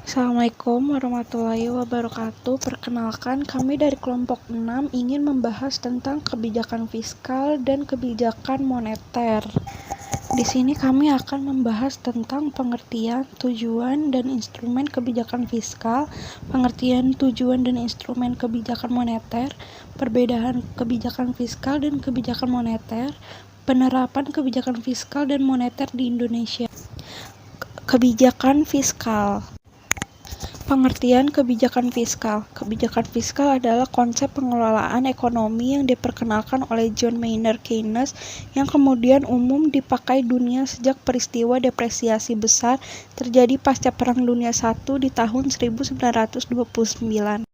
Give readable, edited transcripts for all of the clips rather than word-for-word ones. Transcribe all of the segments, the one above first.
Assalamualaikum warahmatullahi wabarakatuh. Perkenalkan, kami dari kelompok 6 ingin membahas tentang kebijakan fiskal dan kebijakan moneter. Di sini kami akan membahas tentang pengertian, tujuan, dan instrumen kebijakan fiskal, pengertian, tujuan, dan instrumen kebijakan moneter, perbedaan kebijakan fiskal dan kebijakan moneter, penerapan kebijakan fiskal dan moneter di Indonesia. Kebijakan fiskal. Pengertian kebijakan fiskal. Kebijakan fiskal adalah konsep pengelolaan ekonomi yang diperkenalkan oleh John Maynard Keynes yang kemudian umum dipakai dunia sejak peristiwa depresiasi besar terjadi pasca Perang Dunia I di tahun 1929.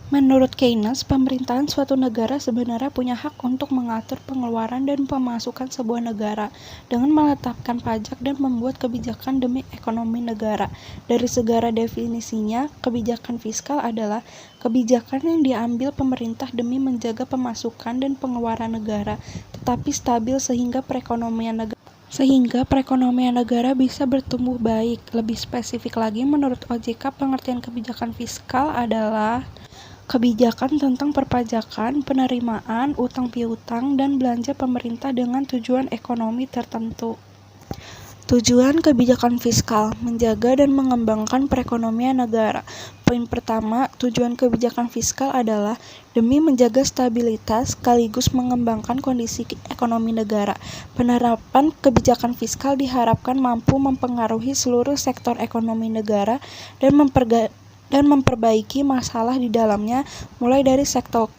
Menurut Keynes, pemerintahan suatu negara sebenarnya punya hak untuk mengatur pengeluaran dan pemasukan sebuah negara dengan menetapkan pajak dan membuat kebijakan demi ekonomi negara. Dari segala definisinya, kebijakan fiskal adalah kebijakan yang diambil pemerintah demi menjaga pemasukan dan pengeluaran negara, tetapi stabil sehingga perekonomian negara bisa bertumbuh baik. Lebih spesifik lagi, menurut OJK, pengertian kebijakan fiskal adalah kebijakan tentang perpajakan, penerimaan, utang piutang, dan belanja pemerintah dengan tujuan ekonomi tertentu. Tujuan kebijakan fiskal, menjaga dan mengembangkan perekonomian negara. Poin pertama, tujuan kebijakan fiskal adalah demi menjaga stabilitas sekaligus mengembangkan kondisi ekonomi negara. Penerapan kebijakan fiskal diharapkan mampu mempengaruhi seluruh sektor ekonomi negara dan memperbaiki masalah di dalamnya, mulai dari sektor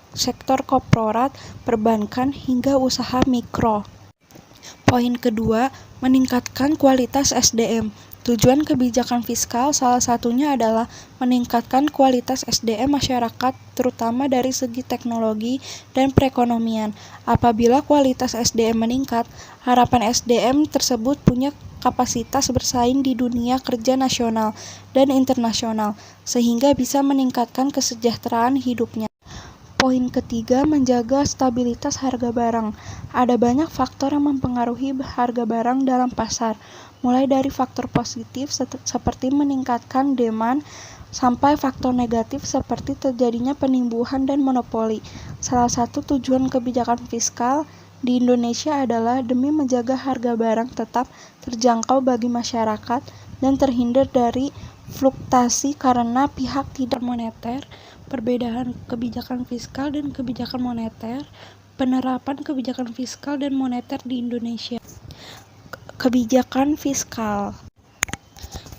korporat, perbankan, hingga usaha mikro. Poin kedua, meningkatkan kualitas SDM. Tujuan kebijakan fiskal salah satunya adalah meningkatkan kualitas SDM masyarakat, terutama dari segi teknologi dan perekonomian. Apabila kualitas SDM meningkat, harapan SDM tersebut punya kapasitas bersaing di dunia kerja nasional dan internasional, sehingga bisa meningkatkan kesejahteraan hidupnya. Poin ketiga, menjaga stabilitas harga barang. Ada banyak faktor yang mempengaruhi harga barang dalam pasar, mulai dari faktor positif seperti meningkatkan demand, sampai faktor negatif seperti terjadinya penimbuhan dan monopoli. Salah satu tujuan kebijakan fiskal di Indonesia adalah demi menjaga harga barang tetap terjangkau bagi masyarakat dan terhindar dari fluktuasi karena pihak tidak moneter. Perbedaan kebijakan fiskal dan kebijakan moneter, penerapan kebijakan fiskal dan moneter di Indonesia. Kebijakan fiskal.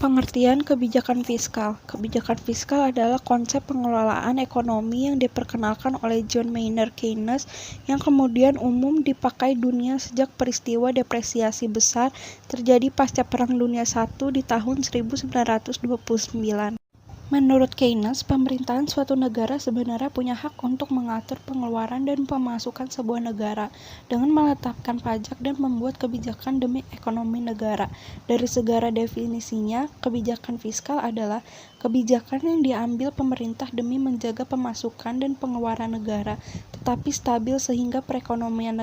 Pengertian kebijakan fiskal. Kebijakan fiskal adalah konsep pengelolaan ekonomi yang diperkenalkan oleh John Maynard Keynes yang kemudian umum dipakai dunia sejak peristiwa depresiasi besar terjadi pasca Perang Dunia I di tahun 1929. Menurut Keynes, pemerintahan suatu negara sebenarnya punya hak untuk mengatur pengeluaran dan pemasukan sebuah negara dengan menetapkan pajak dan membuat kebijakan demi ekonomi negara. Dari segala definisinya, kebijakan fiskal adalah kebijakan yang diambil pemerintah demi menjaga pemasukan dan pengeluaran negara, tetapi stabil sehingga perekonomian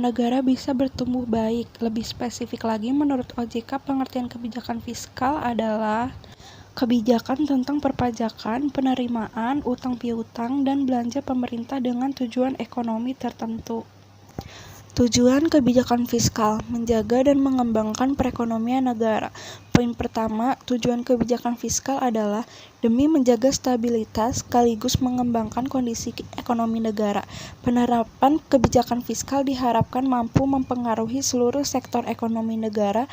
negara bisa bertumbuh baik. Lebih spesifik lagi, menurut OJK, pengertian kebijakan fiskal adalah kebijakan tentang perpajakan, penerimaan, utang piutang, dan belanja pemerintah dengan tujuan ekonomi tertentu. Tujuan kebijakan fiskal, menjaga dan mengembangkan perekonomian negara. Poin pertama, tujuan kebijakan fiskal adalah demi menjaga stabilitas sekaligus mengembangkan kondisi ekonomi negara. Penerapan kebijakan fiskal diharapkan mampu mempengaruhi seluruh sektor ekonomi negara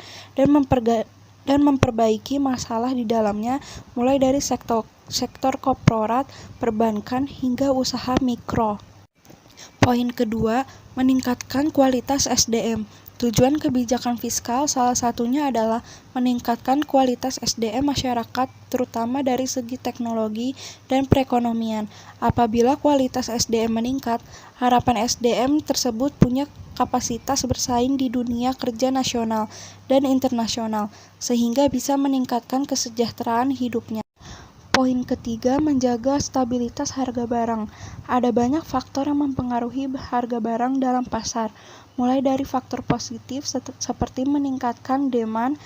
dan memperbaiki masalah di dalamnya, mulai dari sektor korporat, perbankan, hingga usaha mikro. Poin kedua, meningkatkan kualitas SDM. Tujuan kebijakan fiskal salah satunya adalah meningkatkan kualitas SDM masyarakat, terutama dari segi teknologi dan perekonomian. Apabila kualitas SDM meningkat, harapan SDM tersebut punya kapasitas bersaing di dunia kerja nasional dan internasional, sehingga bisa meningkatkan kesejahteraan hidupnya. Poin ketiga, menjaga stabilitas harga barang. Ada banyak faktor yang mempengaruhi harga barang dalam pasar, mulai dari faktor positif seperti meningkatkan demand,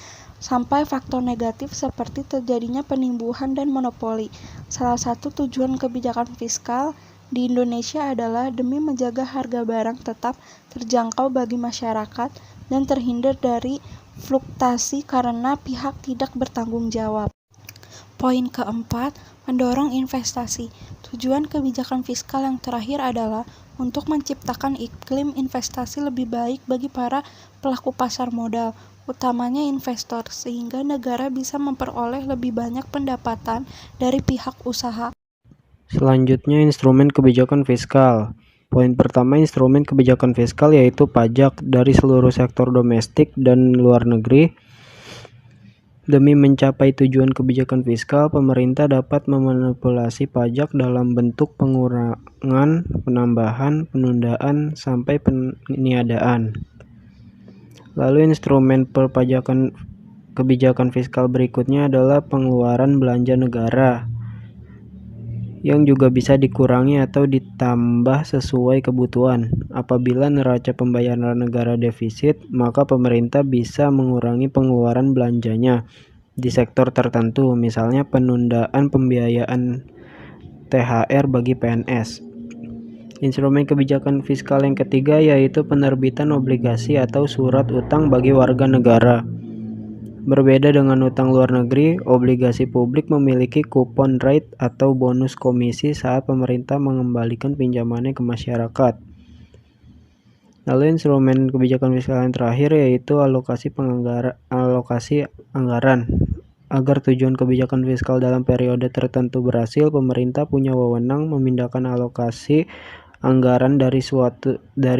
sampai faktor negatif seperti terjadinya penimbuhan dan monopoli. Salah satu tujuan kebijakan fiskal di Indonesia adalah demi menjaga harga barang tetap terjangkau bagi masyarakat dan terhindar dari fluktuasi karena pihak tidak bertanggung jawab. Poin keempat, mendorong investasi. Tujuan kebijakan fiskal yang terakhir adalah untuk menciptakan iklim investasi lebih baik bagi para pelaku pasar modal, utamanya investor, sehingga negara bisa memperoleh lebih banyak pendapatan dari pihak usaha. Selanjutnya, instrumen kebijakan fiskal. Poin pertama, instrumen kebijakan fiskal yaitu pajak dari seluruh sektor domestik dan luar negeri. Demi mencapai tujuan kebijakan fiskal, pemerintah dapat memanipulasi pajak dalam bentuk pengurangan, penambahan, penundaan, sampai peniadaan. Lalu instrumen perpajakan kebijakan fiskal berikutnya adalah pengeluaran belanja negara, yang juga bisa dikurangi atau ditambah sesuai kebutuhan. Apabila neraca pembayaran negara defisit, maka pemerintah bisa mengurangi pengeluaran belanjanya di sektor tertentu, misalnya penundaan pembiayaan THR bagi PNS. Instrumen kebijakan fiskal yang ketiga yaitu penerbitan obligasi atau surat utang bagi warga negara. Berbeda dengan utang luar negeri, obligasi publik memiliki kupon rate atau bonus komisi saat pemerintah mengembalikan pinjamannya ke masyarakat. Lalu instrumen kebijakan fiskal yang terakhir yaitu alokasi anggaran. Agar tujuan kebijakan fiskal dalam periode tertentu berhasil, pemerintah punya wewenang memindahkan alokasi anggaran dari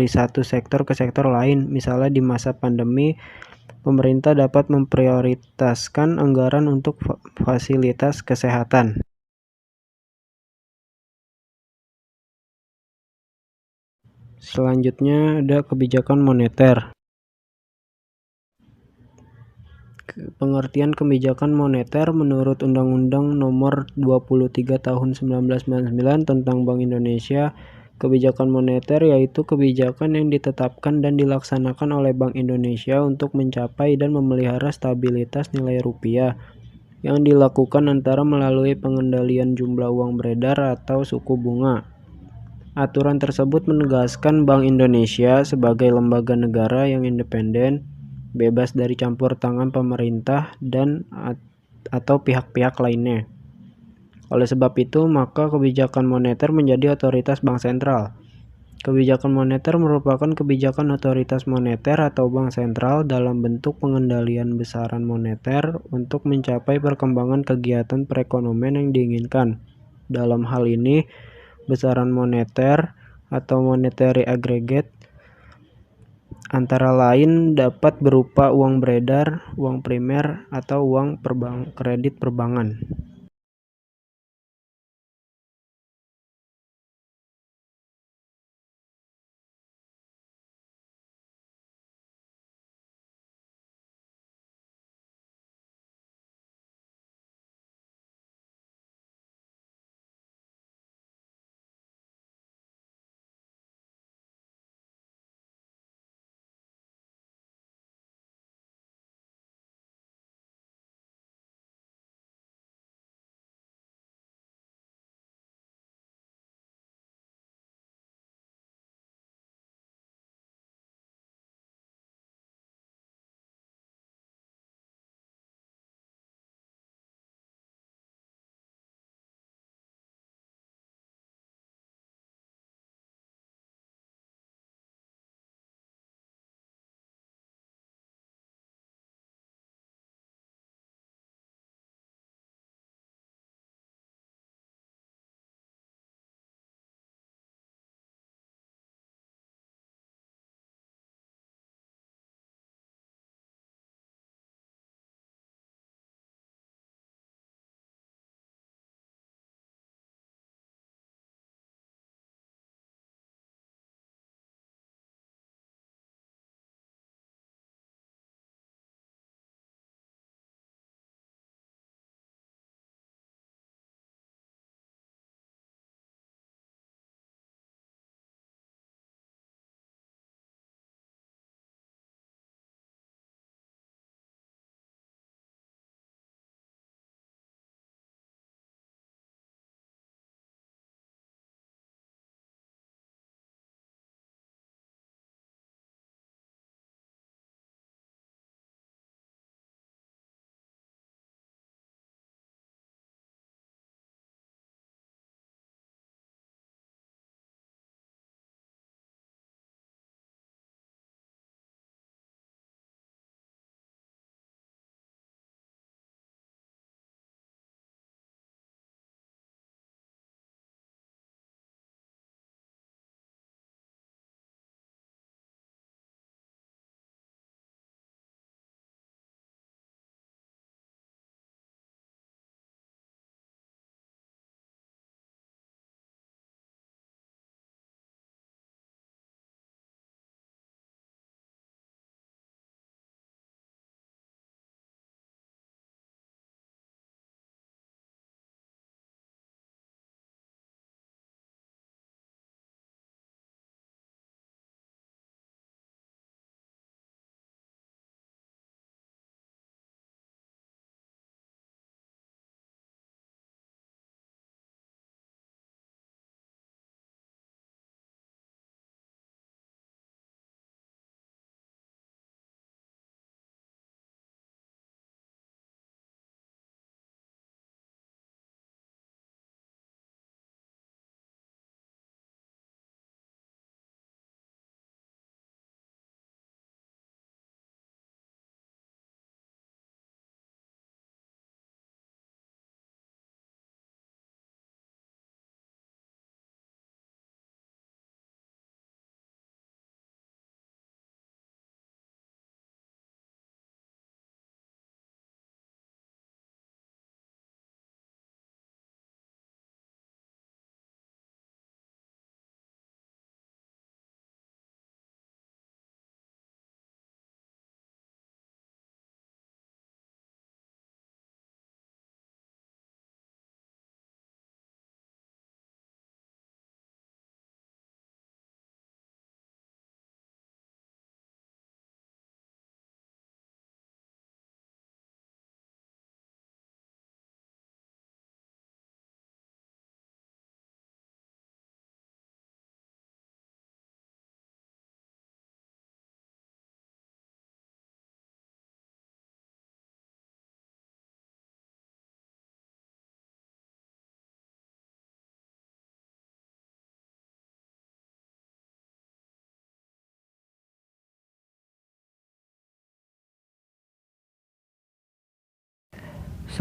satu sektor ke sektor lain. Misalnya di masa pandemi, pemerintah dapat memprioritaskan anggaran untuk fasilitas kesehatan. Selanjutnya ada kebijakan moneter. Pengertian kebijakan moneter menurut Undang-Undang Nomor 23 Tahun 1999 tentang Bank Indonesia, kebijakan moneter yaitu kebijakan yang ditetapkan dan dilaksanakan oleh Bank Indonesia untuk mencapai dan memelihara stabilitas nilai rupiah, yang dilakukan antara melalui pengendalian jumlah uang beredar atau suku bunga. Aturan tersebut menegaskan Bank Indonesia sebagai lembaga negara yang independen, bebas dari campur tangan pemerintah dan atau pihak-pihak lainnya. Oleh sebab itu, maka kebijakan moneter menjadi otoritas bank sentral. Kebijakan moneter merupakan kebijakan otoritas moneter atau bank sentral dalam bentuk pengendalian besaran moneter untuk mencapai perkembangan kegiatan perekonomian yang diinginkan. Dalam hal ini, besaran moneter atau monetary aggregate antara lain dapat berupa uang beredar, uang primer, atau uang kredit perbankan.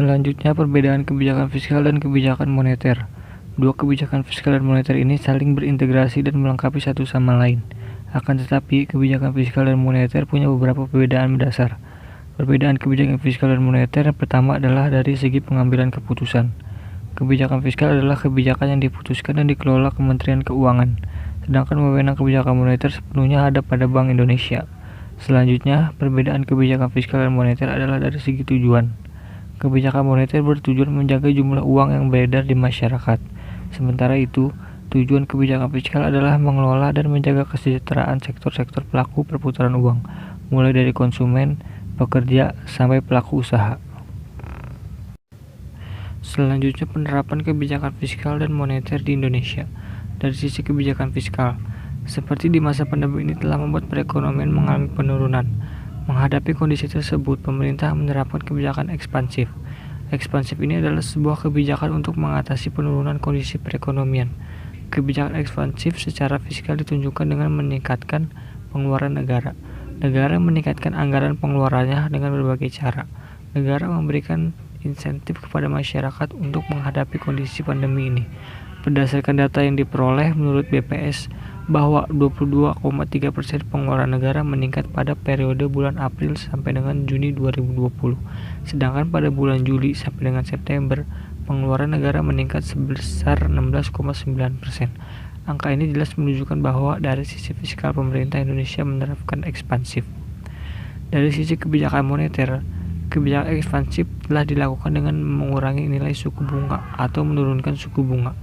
Selanjutnya, perbedaan kebijakan fiskal dan kebijakan moneter. Dua kebijakan fiskal dan moneter ini saling berintegrasi dan melengkapi satu sama lain. Akan tetapi, kebijakan fiskal dan moneter punya beberapa perbedaan mendasar. Perbedaan kebijakan fiskal dan moneter yang pertama adalah dari segi pengambilan keputusan. Kebijakan fiskal adalah kebijakan yang diputuskan dan dikelola Kementerian Keuangan, sedangkan wewenang kebijakan moneter sepenuhnya ada pada Bank Indonesia. Selanjutnya, perbedaan kebijakan fiskal dan moneter adalah dari segi tujuan. Kebijakan moneter bertujuan menjaga jumlah uang yang beredar di masyarakat. Sementara itu, tujuan kebijakan fiskal adalah mengelola dan menjaga kesejahteraan sektor-sektor pelaku perputaran uang, mulai dari konsumen, pekerja, sampai pelaku usaha. Selanjutnya, penerapan kebijakan fiskal dan moneter di Indonesia. Dari sisi kebijakan fiskal, seperti di masa pandemi ini telah membuat perekonomian mengalami penurunan. Menghadapi kondisi tersebut, pemerintah menerapkan kebijakan ekspansif. Ekspansif ini adalah sebuah kebijakan untuk mengatasi penurunan kondisi perekonomian. Kebijakan ekspansif secara fiskal ditunjukkan dengan meningkatkan pengeluaran negara. Negara meningkatkan anggaran pengeluarannya dengan berbagai cara. Negara memberikan insentif kepada masyarakat untuk menghadapi kondisi pandemi ini. Berdasarkan data yang diperoleh menurut BPS, bahwa 22,3% pengeluaran negara meningkat pada periode bulan April sampai dengan Juni 2020. Sedangkan pada bulan Juli sampai dengan September, pengeluaran negara meningkat sebesar 16,9%. Angka ini jelas menunjukkan bahwa dari sisi fiskal pemerintah Indonesia menerapkan ekspansif. Dari sisi kebijakan moneter, kebijakan ekspansif telah dilakukan dengan mengurangi nilai suku bunga atau menurunkan suku bunga.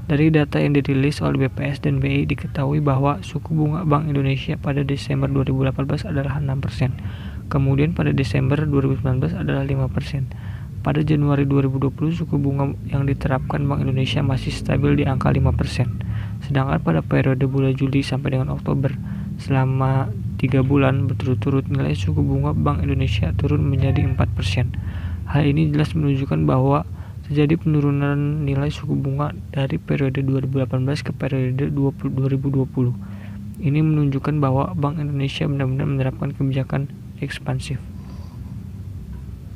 Dari data yang dirilis oleh BPS dan BI diketahui bahwa suku bunga Bank Indonesia pada Desember 2018 adalah 6%. Kemudian pada Desember 2019 adalah 5%. Pada Januari 2020 suku bunga yang diterapkan Bank Indonesia masih stabil di angka 5%. Sedangkan pada periode bulan Juli sampai dengan Oktober, selama 3 bulan berturut-turut nilai suku bunga Bank Indonesia turun menjadi 4%. Hal ini jelas menunjukkan bahwa terjadi penurunan nilai suku bunga dari periode 2018 ke periode 2020. Ini menunjukkan bahwa Bank Indonesia benar-benar menerapkan kebijakan ekspansif.